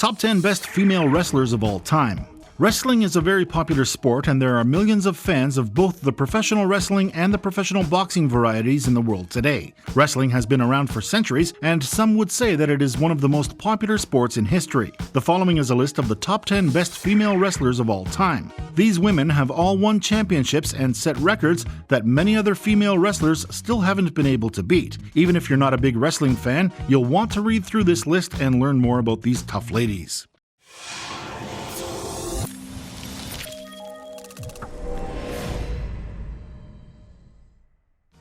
Top 10 Best Female Wrestlers of All Time. Wrestling is a very popular sport, and there are millions of fans of both the professional wrestling and the professional boxing varieties in the world today. Wrestling has been around for centuries, and some would say that it is one of the most popular sports in history. The following is a list of the top 10 best female wrestlers of all time. These women have all won championships and set records that many other female wrestlers still haven't been able to beat. Even if you're not a big wrestling fan, you'll want to read through this list and learn more about these tough ladies.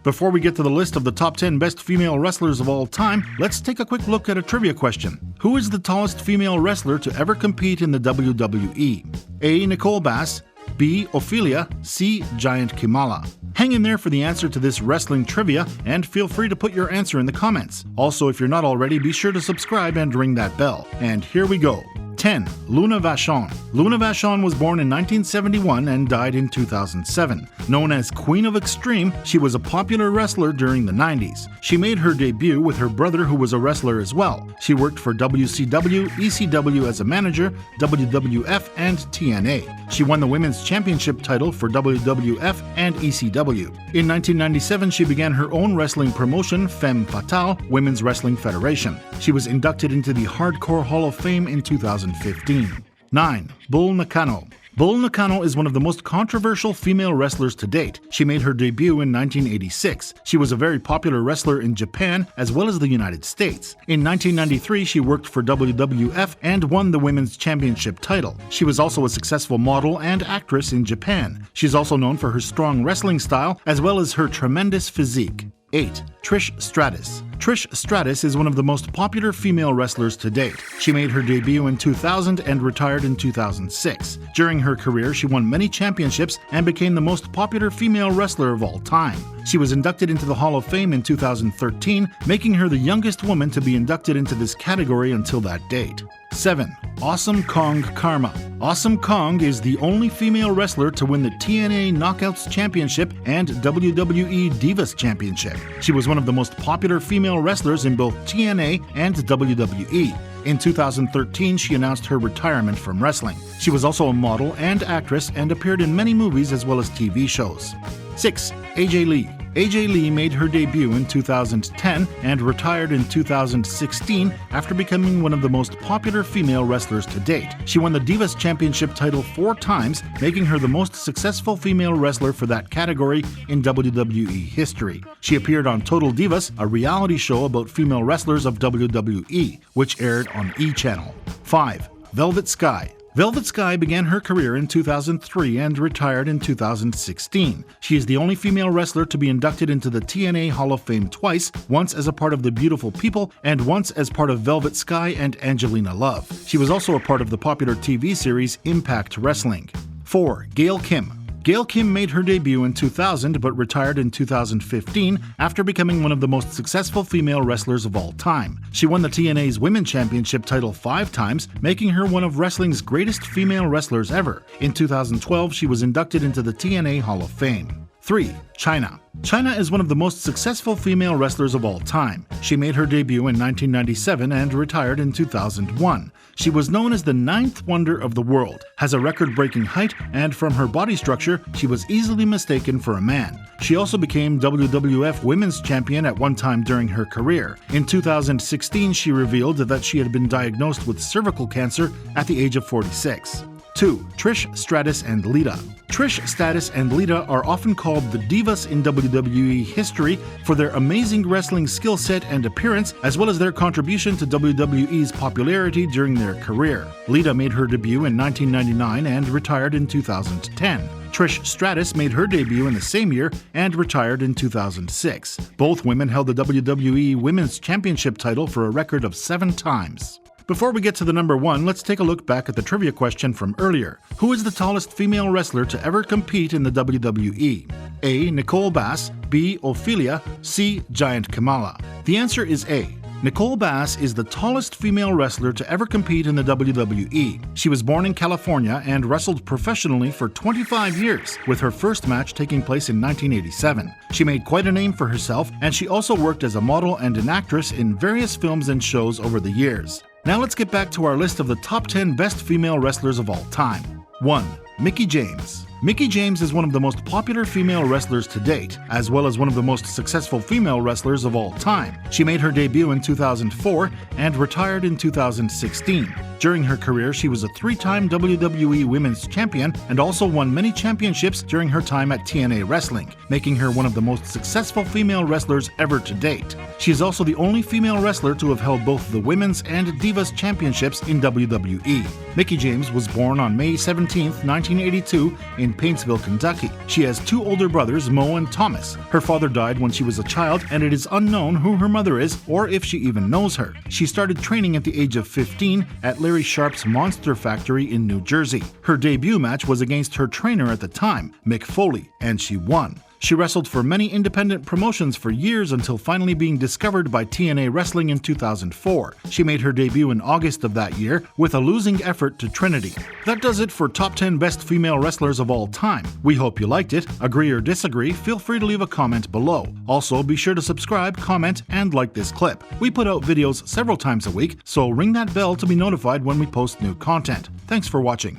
Before we get to the list of the top 10 best female wrestlers of all time, let's take a quick look at a trivia question. Who is the tallest female wrestler to ever compete in the WWE? A. Nicole Bass, B. Ophelia, C. Giant Kimala. Hang in there for the answer to this wrestling trivia, and feel free to put your answer in the comments. Also, if you're not already, be sure to subscribe and ring that bell. And here we go. 10. Luna Vashon. Luna Vashon was born in 1971 and died in 2007. Known as Queen of Extreme, she was a popular wrestler during the 90s. She made her debut with her brother, who was a wrestler as well. She worked for WCW, ECW as a manager, WWF, and TNA. She won the Women's Championship title for WWF and ECW. In 1997, she began her own wrestling promotion, Femme Fatale Women's Wrestling Federation. She was inducted into the Hardcore Hall of Fame in 2015. 9. Bull Nakano. Bull Nakano is one of the most controversial female wrestlers to date. She made her debut in 1986. She was a very popular wrestler in Japan as well as the United States. In 1993, she worked for WWF and won the Women's Championship title. She was also a successful model and actress in Japan. She's also known for her strong wrestling style as well as her tremendous physique. 8. Trish Stratus. Trish Stratus is one of the most popular female wrestlers to date. She made her debut in 2000 and retired in 2006. During her career, she won many championships and became the most popular female wrestler of all time. She was inducted into the Hall of Fame in 2013, making her the youngest woman to be inducted into this category until that date. 7. Awesome Kong Karma. Awesome Kong is the only female wrestler to win the TNA Knockouts Championship and WWE Divas Championship. She was one of the most popular female wrestlers in both TNA and WWE. In 2013, she announced her retirement from wrestling. She was also a model and actress and appeared in many movies as well as TV shows. 6. AJ Lee. AJ Lee made her debut in 2010 and retired in 2016 after becoming one of the most popular female wrestlers to date. She won the Divas Championship title 4 times, making her the most successful female wrestler for that category in WWE history. She appeared on Total Divas, a reality show about female wrestlers of WWE, which aired on E! Channel. 5. Velvet Sky. Velvet Sky began her career in 2003 and retired in 2016. She is the only female wrestler to be inducted into the TNA Hall of Fame twice, once as a part of the Beautiful People and once as part of Velvet Sky and Angelina Love. She was also a part of the popular TV series Impact Wrestling. 4. Gail Kim. Gail Kim made her debut in 2000 but retired in 2015 after becoming one of the most successful female wrestlers of all time. She won the TNA's Women's Championship title 5 times, making her one of wrestling's greatest female wrestlers ever. In 2012, she was inducted into the TNA Hall of Fame. 3. Chyna. Chyna is one of the most successful female wrestlers of all time. She made her debut in 1997 and retired in 2001. She was known as the 9th wonder of the world, has a record-breaking height, and from her body structure, she was easily mistaken for a man. She also became WWF Women's Champion at one time during her career. In 2016, she revealed that she had been diagnosed with cervical cancer at the age of 46. 2. Trish Stratus and Lita. Trish Stratus and Lita are often called the divas in WWE history for their amazing wrestling skill set and appearance, as well as their contribution to WWE's popularity during their career. Lita made her debut in 1999 and retired in 2010. Trish Stratus made her debut in the same year and retired in 2006. Both women held the WWE Women's Championship title for a record of 7 times. Before we get to the number 1, let's take a look back at the trivia question from earlier. Who is the tallest female wrestler to ever compete in the WWE? A. Nicole Bass, B. Ophelia, C. Giant Kimala. The answer is A. Nicole Bass is the tallest female wrestler to ever compete in the WWE. She was born in California and wrestled professionally for 25 years, with her first match taking place in 1987. She made quite a name for herself, and she also worked as a model and an actress in various films and shows over the years. Now let's get back to our list of the top 10 best female wrestlers of all time. 1. Mickie James. Mickie James is one of the most popular female wrestlers to date, as well as one of the most successful female wrestlers of all time. She made her debut in 2004 and retired in 2016. During her career, she was a 3-time WWE Women's Champion and also won many championships during her time at TNA Wrestling, making her one of the most successful female wrestlers ever to date. She is also the only female wrestler to have held both the Women's and Divas Championships in WWE. Mickie James was born on May 17, 1982 in Paintsville, Kentucky. She has 2 older brothers, Mo and Thomas. Her father died when she was a child, and it is unknown who her mother is or if she even knows her. She started training at the age of 15 at Larry Sharp's Monster Factory in New Jersey. Her debut match was against her trainer at the time, Mick Foley, and she won. She wrestled for many independent promotions for years until finally being discovered by TNA Wrestling in 2004. She made her debut in August of that year with a losing effort to Trinity. That does it for Top 10 Best Female Wrestlers of All Time. We hope you liked it. Agree or disagree, feel free to leave a comment below. Also, be sure to subscribe, comment, and like this clip. We put out videos several times a week, so ring that bell to be notified when we post new content. Thanks for watching.